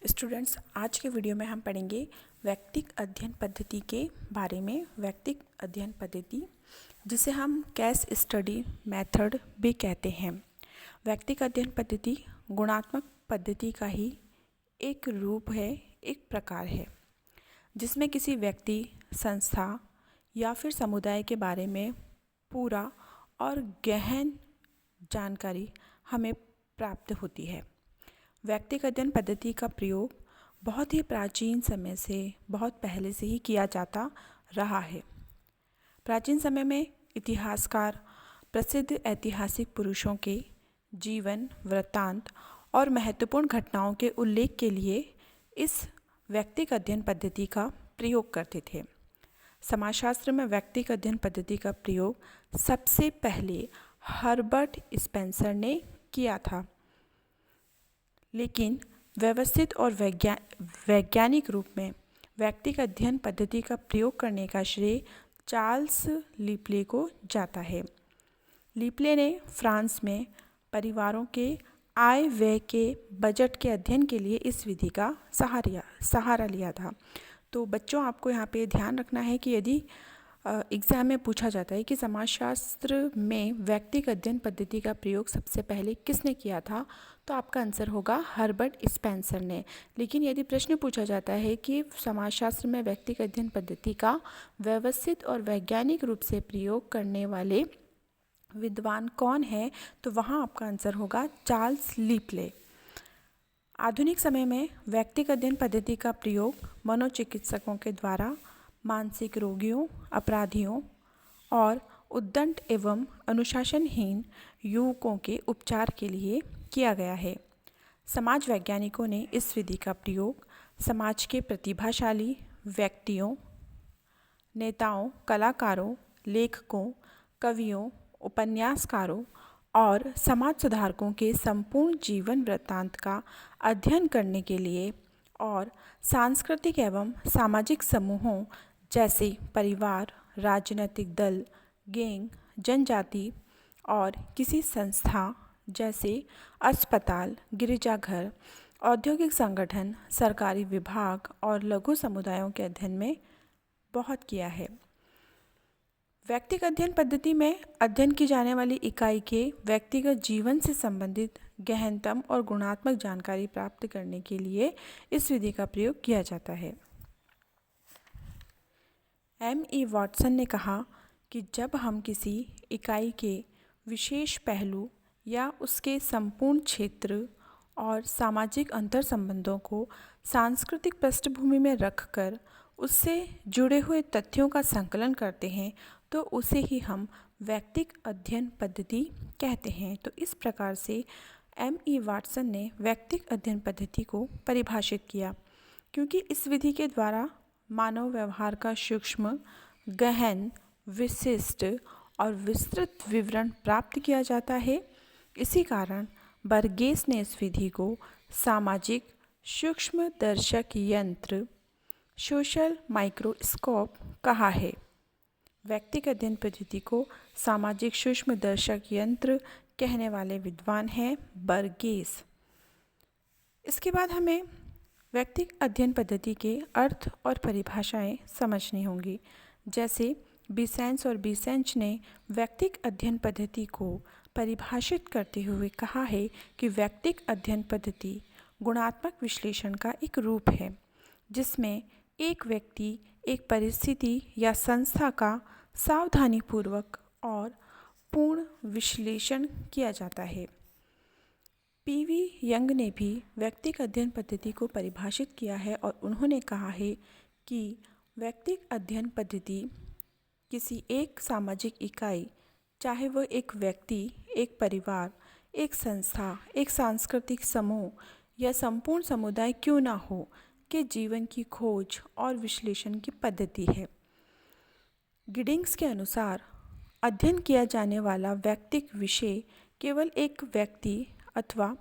Students, आज के video में हम पढ़ेंगे व्यक्तिक अध्ययन पद्धति के बारे में। व्यक्तिक अध्ययन पद्धति, जिसे हम केस स्टडी मेथड भी कहते हैं। व्यक्तिक अध्ययन पद्धति गुणात्मक पद्धति का ही एक रूप है, एक प्रकार है, जिसमें किसी व्यक्ति, संस्था या फिर समुदाय के बारे में पूरा और गहन जानकारी हमें प्राप्त होती है। व्यक्तिक अध्ययन पद्धति का प्रयोग बहुत ही प्राचीन समय से, बहुत पहले से ही किया जाता रहा है। प्राचीन समय में इतिहासकार प्रसिद्ध ऐतिहासिक पुरुषों के जीवन वृत्तांत और महत्वपूर्ण घटनाओं के उल्लेख के लिए इस व्यक्तिक अध्ययन पद्धति का प्रयोग करते थे। समाजशास्त्र में व्यक्तिक अध्ययन पद्धति का प्रयोग सबसे पहले हर्बर्ट स्पेंसर ने किया था, लेकिन व्यवस्थित और वैज्ञानिक रूप में व्यक्तिक अध्ययन पद्धति का प्रयोग करने का श्रेय चार्ल्स लिपले को जाता है। लिपले ने फ्रांस में परिवारों के आय व्यय के बजट के अध्ययन के लिए इस विधि का सहारा लिया था। तो बच्चों, आपको यहाँ पे ध्यान रखना है कि यदि एग्ज़ाम में पूछा जाता है कि समाजशास्त्र में व्यक्तिक अध्ययन पद्धति का प्रयोग सबसे पहले किसने किया था, तो आपका आंसर होगा हर्बर्ट स्पेंसर ने। लेकिन यदि प्रश्न पूछा जाता है कि समाजशास्त्र में व्यक्तिक अध्ययन पद्धति का व्यवस्थित और वैज्ञानिक रूप से प्रयोग करने वाले विद्वान कौन है, तो वहाँ आपका आंसर होगा चार्ल्स लिपले। आधुनिक समय में व्यक्तिक अध्ययन पद्धति का प्रयोग मनोचिकित्सकों के द्वारा मानसिक रोगियों, अपराधियों और उद्दंड एवं अनुशासनहीन युवकों के उपचार के लिए किया गया है। समाज वैज्ञानिकों ने इस विधि का प्रयोग समाज के प्रतिभाशाली व्यक्तियों, नेताओं, कलाकारों, लेखकों, कवियों, उपन्यासकारों और समाज सुधारकों के संपूर्ण जीवन वृत्तांत का अध्ययन करने के लिए और सांस्कृतिक एवं सामाजिक समूहों जैसे परिवार, राजनीतिक दल, गैंग, जनजाति और किसी संस्था जैसे अस्पताल, गिरजाघर, औद्योगिक संगठन, सरकारी विभाग और लघु समुदायों के अध्ययन में बहुत किया है। व्यक्तिक अध्ययन पद्धति में अध्ययन की जाने वाली इकाई के व्यक्तिगत जीवन से संबंधित गहनतम और गुणात्मक जानकारी प्राप्त करने के लिए इस विधि का प्रयोग किया जाता है। M.E. वॉटसन ने कहा कि जब हम किसी इकाई के विशेष पहलू या उसके संपूर्ण क्षेत्र और सामाजिक अंतर संबंधों को सांस्कृतिक पृष्ठभूमि में रखकर उससे जुड़े हुए तथ्यों का संकलन करते हैं, तो उसे ही हम व्यक्तिक अध्ययन पद्धति कहते हैं। तो इस प्रकार से M.E. वॉटसन ने व्यक्तिक अध्ययन पद्धति को परिभाषित किया, क्योंकि इस विधि के द्वारा मानव व्यवहार का सूक्ष्म, गहन, विशिष्ट और विस्तृत विवरण प्राप्त किया जाता है। इसी कारण बर्गेस ने इस विधि को सामाजिक सूक्ष्मदर्शक यंत्र, सोशल माइक्रोस्कोप कहा है। व्यक्तिक अध्ययन पद्धति को सामाजिक सूक्ष्मदर्शक यंत्र कहने वाले विद्वान हैं बर्गेस। इसके बाद हमें व्यक्तिक अध्ययन पद्धति के अर्थ और परिभाषाएं समझनी होंगी। जैसे बिसेंस और बिसेंच ने व्यक्तिक अध्ययन पद्धति को परिभाषित करते हुए कहा है कि व्यक्तिक अध्ययन पद्धति गुणात्मक विश्लेषण का एक रूप है, जिसमें एक व्यक्ति, एक परिस्थिति या संस्था का सावधानीपूर्वक और पूर्ण विश्लेषण किया जाता है। P.V. यंग ने भी व्यक्तिक अध्ययन पद्धति को परिभाषित किया है और उन्होंने कहा है कि व्यक्तिक अध्ययन पद्धति किसी एक सामाजिक इकाई, चाहे वह एक व्यक्ति, एक परिवार, एक संस्था, एक सांस्कृतिक समूह या संपूर्ण समुदाय क्यों ना हो, के जीवन की खोज और विश्लेषण की पद्धति है। गिडिंग्स के अनुसार अध्ययन किया जाने वाला व्यक्तिक विषय केवल एक व्यक्ति अथवा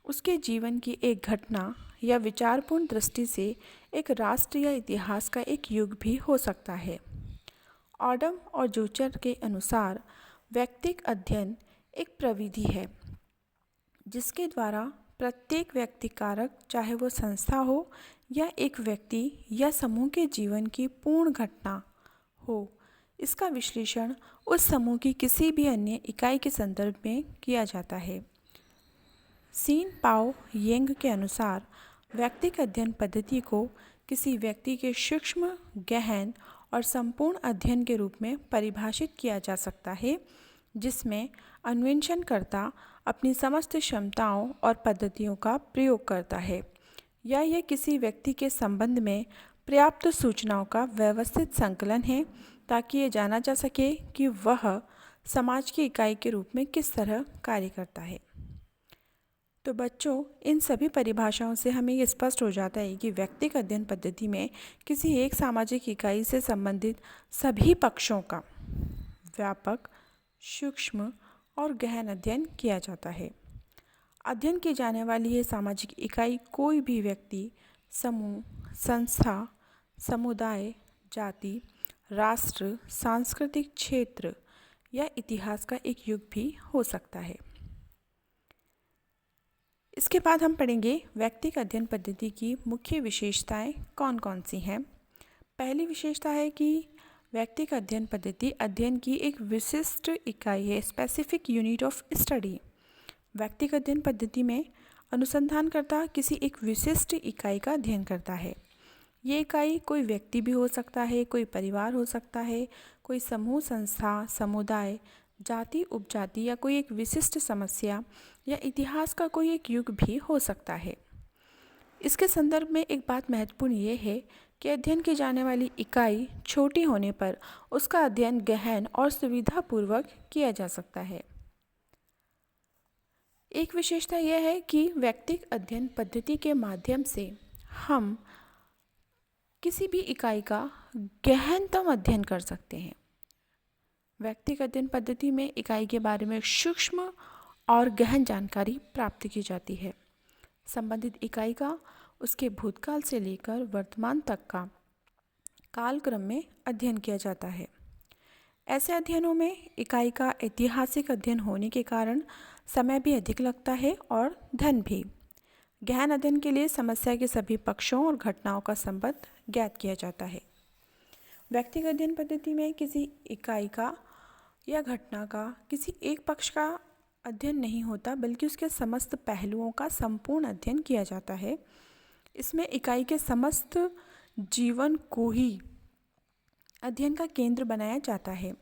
उसके जीवन की एक घटना या विचारपूर्ण दृष्टि से एक राष्ट्र या इतिहास का एक युग भी हो सकता है। ऑडम और जोचर के अनुसार व्यक्तिक अध्ययन एक प्रविधि है, जिसके द्वारा प्रत्येक व्यक्ति कारक, चाहे वो संस्था हो या एक व्यक्ति या समूह के जीवन की पूर्ण घटना हो, इसका विश्लेषण उस समूह की किसी भी अन्य इकाई के संदर्भ में किया जाता है। सीन पाओ येंग के अनुसार व्यक्तिक अध्ययन पद्धति को किसी व्यक्ति के सूक्ष्म, गहन और संपूर्ण अध्ययन के रूप में परिभाषित किया जा सकता है, जिसमें अन्वेषणकर्ता अपनी समस्त क्षमताओं और पद्धतियों का प्रयोग करता है, या यह किसी व्यक्ति के संबंध में पर्याप्त सूचनाओं का व्यवस्थित संकलन है ताकि ये जाना जा सके कि वह समाज की इकाई के रूप में किस तरह कार्य करता है। तो बच्चों, इन सभी परिभाषाओं से हमें ये स्पष्ट हो जाता है कि व्यक्तिगत अध्ययन पद्धति में किसी एक सामाजिक इकाई से संबंधित सभी पक्षों का व्यापक, सूक्ष्म और गहन अध्ययन किया जाता है। अध्ययन की जाने वाली ये सामाजिक इकाई कोई भी व्यक्ति, समूह, संस्था, समुदाय, जाति, राष्ट्र, सांस्कृतिक क्षेत्र या इतिहास का एक युग भी हो सकता है। इसके बाद हम पढ़ेंगे व्यक्तिगत अध्ययन पद्धति की मुख्य विशेषताएं कौन कौन सी हैं। पहली विशेषता है कि व्यक्तिगत अध्ययन पद्धति अध्ययन की एक विशिष्ट इकाई है, स्पेसिफिक यूनिट ऑफ स्टडी। व्यक्तिगत अध्ययन पद्धति में अनुसंधानकर्ता किसी एक विशिष्ट इकाई का अध्ययन करता है। ये इकाई कोई व्यक्ति भी हो सकता है, कोई परिवार हो सकता है, कोई समूह, संस्था, समुदाय, जाति, उपजाति या कोई एक विशिष्ट समस्या या इतिहास का कोई एक युग भी हो सकता है। इसके संदर्भ में एक बात महत्वपूर्ण ये है कि अध्ययन की जाने वाली इकाई छोटी होने पर उसका अध्ययन गहन और सुविधापूर्वक किया जा सकता है। एक विशेषता यह है कि व्यक्तिगत अध्ययन पद्धति के माध्यम से हम किसी भी इकाई का गहनतम अध्ययन कर सकते हैं। व्यक्तिगत अध्ययन पद्धति में इकाई के बारे में सूक्ष्म और गहन जानकारी प्राप्त की जाती है। संबंधित इकाई का उसके भूतकाल से लेकर वर्तमान तक का कालक्रम में अध्ययन किया जाता है। ऐसे अध्ययनों में इकाई का ऐतिहासिक अध्ययन होने के कारण समय भी अधिक लगता है और धन भी। गहन अध्ययन के लिए समस्या के सभी पक्षों और घटनाओं का संबंध ज्ञात किया जाता है। व्यक्तिगत अध्ययन पद्धति में किसी इकाई का या घटना का किसी एक पक्ष का अध्ययन नहीं होता, बल्कि उसके समस्त पहलुओं का संपूर्ण अध्ययन किया जाता है। इसमें इकाई के समस्त जीवन को ही अध्ययन का केंद्र बनाया जाता है।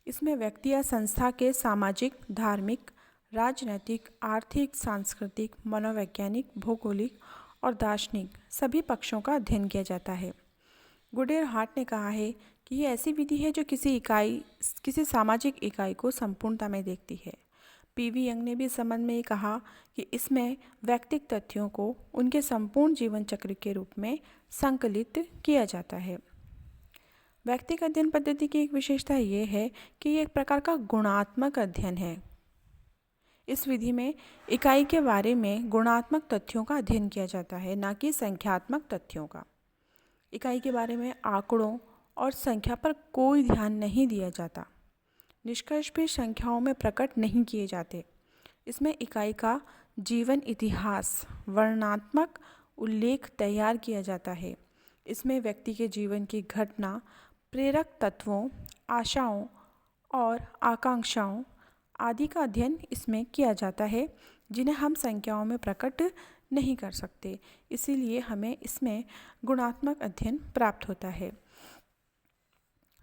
इसमें व्यक्ति या संस्था के सामाजिक, धार्मिक, राजनैतिक, आर्थिक, सांस्कृतिक, मनोवैज्ञानिक, भौगोलिक और दार्शनिक सभी पक्षों का अध्ययन किया जाता है। गुडेर हार्ट ने कहा है कि ये ऐसी विधि है जो किसी सामाजिक इकाई को संपूर्णता में देखती है। पीवी यंग ने भी इस संबंध में कहा कि इसमें व्यक्तिगत तथ्यों को उनके संपूर्ण जीवन चक्र के रूप में संकलित किया जाता है। व्यक्तिगत अध्ययन पद्धति की एक विशेषता ये है कि ये एक प्रकार का गुणात्मक अध्ययन है। इस विधि में इकाई के बारे में गुणात्मक तथ्यों का अध्ययन किया जाता है, ना कि संख्यात्मक तथ्यों का। इकाई के बारे में आंकड़ों और संख्या पर कोई ध्यान नहीं दिया जाता। निष्कर्ष भी संख्याओं में प्रकट नहीं किए जाते। इसमें इकाई का जीवन इतिहास, वर्णनात्मक उल्लेख तैयार किया जाता है। इसमें व्यक्ति के जीवन की घटना, प्रेरक तत्वों, आशाओं और आकांक्षाओं आदि का अध्ययन इसमें किया जाता है, जिन्हें हम संख्याओं में प्रकट नहीं कर सकते। इसीलिए हमें इसमें गुणात्मक अध्ययन प्राप्त होता है।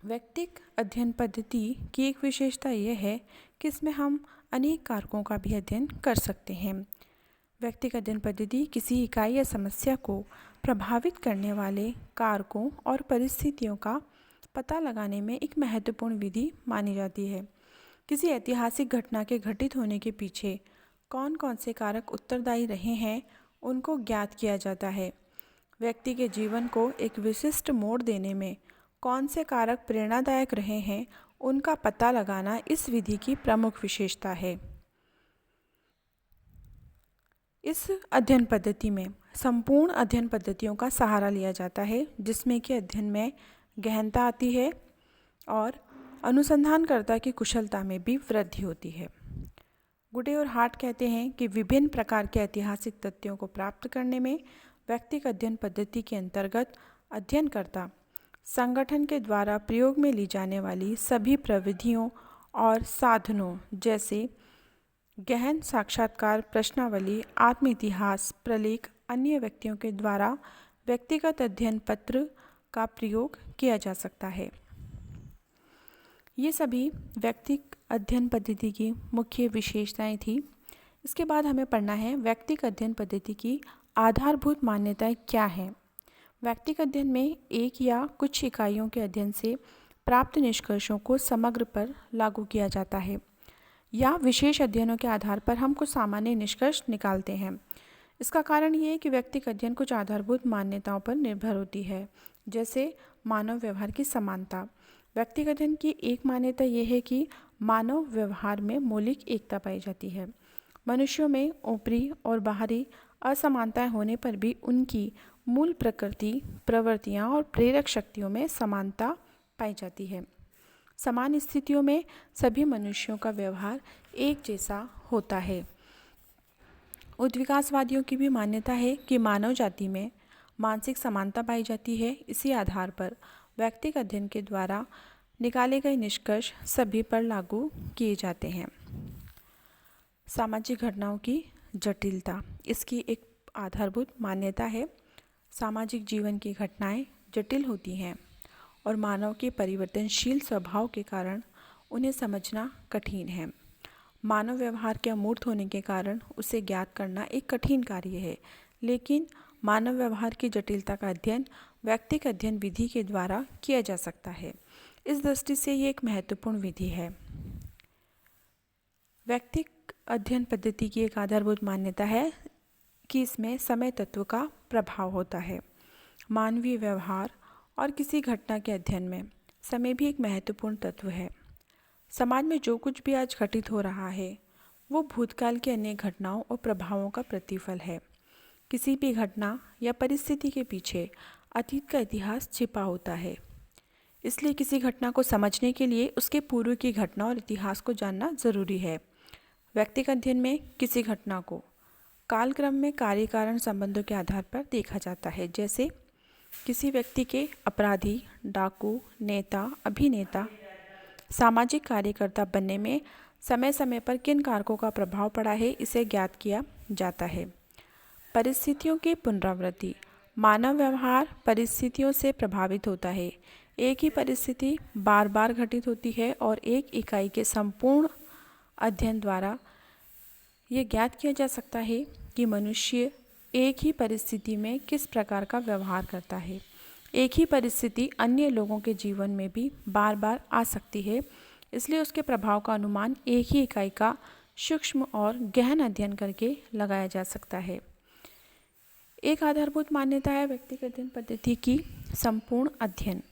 व्यक्तिगत अध्ययन पद्धति की एक विशेषता यह है कि इसमें हम अनेक कारकों का भी अध्ययन कर सकते हैं। व्यक्तिगत अध्ययन पद्धति किसी इकाई या समस्या को प्रभावित करने वाले कारकों और परिस्थितियों का पता लगाने में एक महत्वपूर्ण विधि मानी जाती है। किसी ऐतिहासिक घटना के घटित होने के पीछे कौन कौन से कारक उत्तरदायी रहे हैं, उनको ज्ञात किया जाता है। व्यक्ति के जीवन को एक विशिष्ट मोड़ देने में कौन से कारक प्रेरणादायक रहे हैं, उनका पता लगाना इस विधि की प्रमुख विशेषता है। इस अध्ययन पद्धति में संपूर्ण अध्ययन पद्धतियों का सहारा लिया जाता है, जिसमें कि अध्ययन में गहनता आती है और अनुसंधानकर्ता की कुशलता में भी वृद्धि होती है। गुडे और हार्ट कहते हैं कि विभिन्न प्रकार के ऐतिहासिक तथ्यों को प्राप्त करने में व्यक्तिगत अध्ययन पद्धति के अंतर्गत अध्ययनकर्ता संगठन के द्वारा प्रयोग में ली जाने वाली सभी प्रविधियों और साधनों जैसे गहन साक्षात्कार, प्रश्नावली, आत्म इतिहास, प्रलेख, अन्य व्यक्तियों के द्वारा व्यक्तिगत अध्ययन पत्र का प्रयोग किया जा सकता है। ये सभी व्यक्तिगत अध्ययन पद्धति की मुख्य विशेषताएं थी। इसके बाद हमें पढ़ना है व्यक्तिगत अध्ययन पद्धति की आधारभूत मान्यताएं क्या हैं। व्यक्तिगत अध्ययन में एक या कुछ इकाइयों के अध्ययन से प्राप्त निष्कर्षों को समग्र पर लागू किया जाता है या विशेष अध्ययनों के आधार पर हम कुछ सामान्य निष्कर्ष निकालते हैं। इसका कारण ये है कि व्यक्तिगत अध्ययन कुछ आधारभूत मान्यताओं पर निर्भर होती है, जैसे मानव व्यवहार की समानता। व्यक्तिगत अध्ययन की एक मान्यता यह है कि मानव व्यवहार में मौलिक एकता पाई जाती है। मनुष्यों में ऊपरी और बाहरी असमानताएं होने पर भी उनकी मूल प्रकृति, प्रवृत्तियां और प्रेरक शक्तियों में समानता पाई जाती है। समान स्थितियों में सभी मनुष्यों का व्यवहार एक जैसा होता है। उद्विकासवादियों की भी मान्यता है कि मानव जाति में मानसिक समानता पाई जाती है। इसी आधार पर व्यक्तिगत अध्ययन के द्वारा निकाले गए निष्कर्ष सभी पर लागू किए जाते हैं। सामाजिक घटनाओं की जटिलता इसकी एक आधारभूत मान्यता है। सामाजिक जीवन की घटनाएं जटिल होती हैं और मानव के परिवर्तनशील स्वभाव के कारण उन्हें समझना कठिन है। मानव व्यवहार के अमूर्त होने के कारण उसे ज्ञात करना एक कठिन कार्य है, लेकिन मानव व्यवहार की जटिलता का अध्ययन व्यक्तिगत अध्ययन विधि के द्वारा किया जा सकता है। इस दृष्टि से ये एक महत्वपूर्ण विधि है। व्यक्तिगत अध्ययन पद्धति की एक आधारभूत मान्यता है कि इसमें समय तत्व का प्रभाव होता है। मानवीय व्यवहार और किसी घटना के अध्ययन में समय भी एक महत्वपूर्ण तत्व है। समाज में जो कुछ भी आज घटित हो रहा है वो भूतकाल के अन्य घटनाओं और प्रभावों का प्रतिफल है। किसी भी घटना या परिस्थिति के पीछे अतीत का इतिहास छिपा होता है, इसलिए किसी घटना को समझने के लिए उसके पूर्व की घटना और इतिहास को जानना जरूरी है। व्यक्तिगत अध्ययन में किसी घटना को कालक्रम में कार्य कारण संबंधों के आधार पर देखा जाता है, जैसे किसी व्यक्ति के अपराधी, डाकू, नेता, अभिनेता, सामाजिक कार्यकर्ता बनने में समय समय पर किन कारकों का प्रभाव पड़ा है, इसे ज्ञात किया जाता है। परिस्थितियों की पुनरावृत्ति। मानव व्यवहार परिस्थितियों से प्रभावित होता है। एक ही परिस्थिति बार बार घटित होती है और एक इकाई के संपूर्ण अध्ययन द्वारा ये ज्ञात किया जा सकता है कि मनुष्य एक ही परिस्थिति में किस प्रकार का व्यवहार करता है। एक ही परिस्थिति अन्य लोगों के जीवन में भी बार बार आ सकती है, इसलिए उसके प्रभाव का अनुमान एक ही इकाई का सूक्ष्म और गहन अध्ययन करके लगाया जा सकता है। एक आधारभूत मान्यता है व्यक्तिगत अध्ययन पद्धति की संपूर्ण अध्ययन।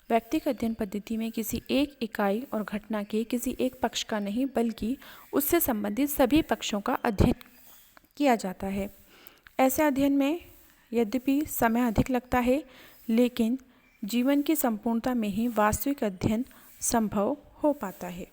व्यक्तिगत अध्ययन पद्धति में किसी एक इकाई और घटना के किसी एक पक्ष का नहीं, बल्कि उससे संबंधित सभी पक्षों का अध्ययन किया जाता है। ऐसे अध्ययन में यद्यपि समय अधिक लगता है, लेकिन जीवन की संपूर्णता में ही वास्तविक अध्ययन संभव हो पाता है।